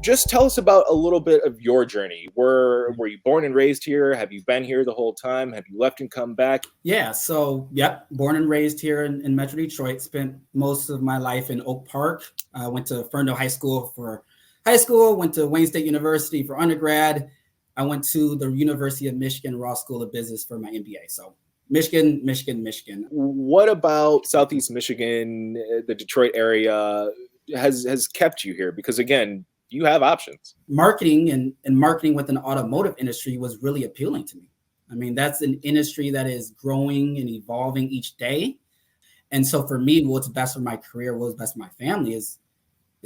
just tell us about a little bit of your journey. Were you born and raised here? Have you been here the whole time? Have you left and come back? Yeah, so yep, born and raised here in Metro Detroit. Spent most of my life in Oak Park. Went to Ferndale High School for high school. Went to Wayne State University for undergrad. I went to the University of Michigan Ross School of Business for my MBA. So Michigan, Michigan, Michigan. What about Southeast Michigan, the Detroit area, has kept you here? Because again, you have options. Marketing and marketing within the automotive industry was really appealing to me. I mean, that's an industry that is growing and evolving each day. And so for me, what's best for my career, what's best for my family is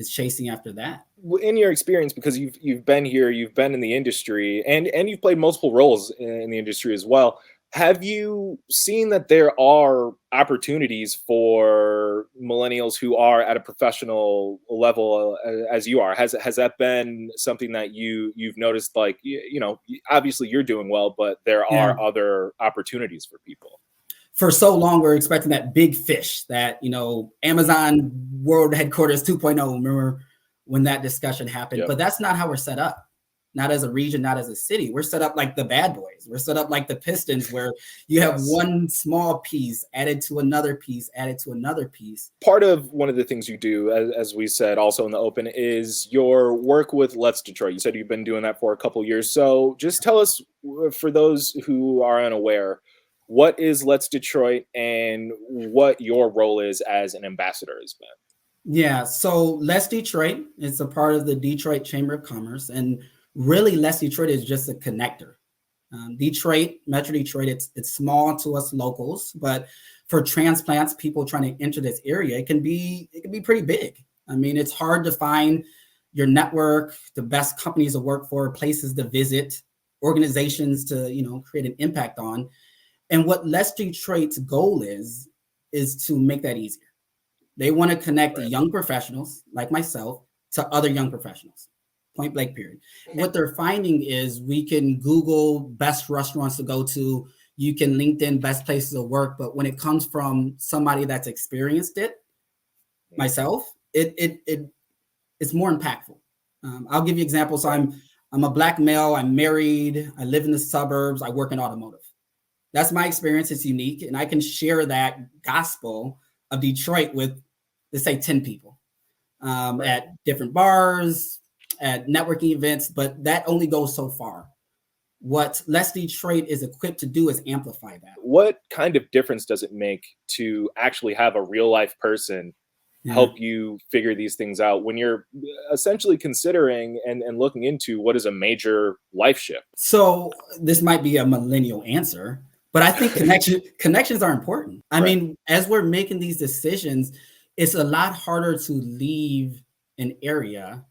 chasing after that. In your experience, because you've been here, you've been in the industry, and you've played multiple roles in the industry as well. Have you seen that there are opportunities for millennials who are at a professional level as you are? Has that been something that you've noticed? Like, obviously you're doing well, but there are other opportunities for people. For so long, we're expecting that big fish, that, Amazon World Headquarters 2.0. Remember when that discussion happened? Yep. But that's not how we're set up. Not as a region, not as a city. We're set up like the bad boys. We're set up like the Pistons, where you have one small piece added to another piece, added to another piece. Part of one of the things you do, as we said also in the open, is your work with Let's Detroit. You said you've been doing that for a couple of years. So just tell us, for those who are unaware, what is Let's Detroit and what your role is as an ambassador has been? Yeah, so Let's Detroit is a part of the Detroit Chamber of Commerce, and really, Let's Detroit is just a connector. Metro Detroit, it's small to us locals, but for transplants, people trying to enter this area, it can be pretty big. I mean, it's hard to find your network, the best companies to work for, places to visit, organizations to create an impact on. And what Let's Detroit's goal is to make that easier. They want to connect young professionals like myself to other young professionals. Point blank, period. What they're finding is we can Google best restaurants to go to. You can LinkedIn best places to work. But when it comes from somebody that's experienced it, myself, it's more impactful. I'll give you examples. So I'm a Black male. I'm married. I live in the suburbs. I work in automotive. That's my experience. It's unique. And I can share that gospel of Detroit with, let's say, 10 people at different bars, at networking events, but that only goes so far. What Let's Detroit is equipped to do is amplify that. What kind of difference does it make to actually have a real life person help you figure these things out when you're essentially considering and looking into what is a major life shift? So this might be a millennial answer, but I think connections are important. I mean, as we're making these decisions, it's a lot harder to leave an area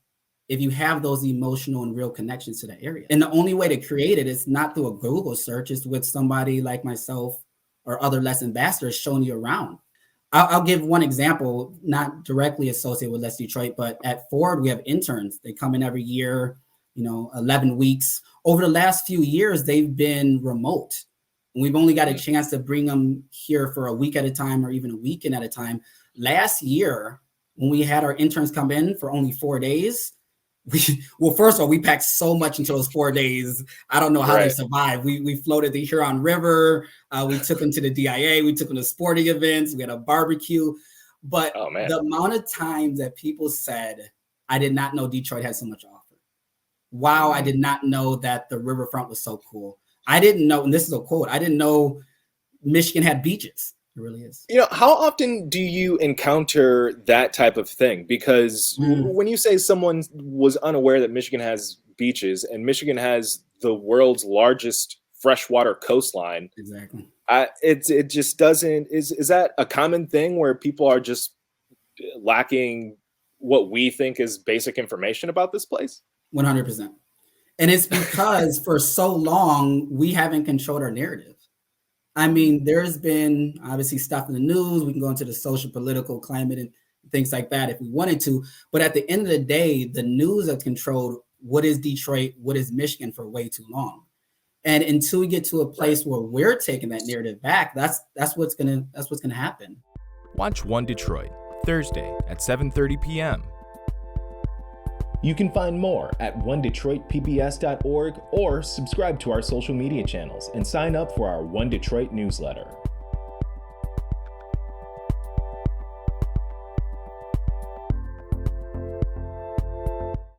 if you have those emotional and real connections to that area. And the only way to create it is not through a Google search, it's with somebody like myself or other Let's ambassadors showing you around. I'll give one example, not directly associated with Let's Detroit, but at Ford, we have interns. They come in every year, 11 weeks. Over the last few years, they've been remote. And we've only got a chance to bring them here for a week at a time or even a weekend at a time. Last year, when we had our interns come in for only 4 days, first of all, we packed so much into those 4 days. I don't know how they survived. We floated the Huron River. We took them to the DIA. We took them to sporting events. We had a barbecue. But the amount of times that people said, I did not know Detroit had so much to offer. Wow, I did not know that the riverfront was so cool. I didn't know, and this is a quote, I didn't know Michigan had beaches. It really is. How often do you encounter that type of thing? Because when you say someone was unaware that Michigan has beaches and Michigan has the world's largest freshwater coastline, exactly. It just doesn't. Is that a common thing where people are just lacking what we think is basic information about this place? 100%. And it's because for so long we haven't controlled our narrative. I mean, there's been obviously stuff in the news. We can go into the social, political climate and things like that if we wanted to. But at the end of the day, the news has controlled what is Detroit, what is Michigan for way too long. And until we get to a place where we're taking that narrative back, that's what's gonna happen. Watch One Detroit Thursday at 7:30 p.m. You can find more at onedetroitpbs.org or subscribe to our social media channels and sign up for our One Detroit newsletter.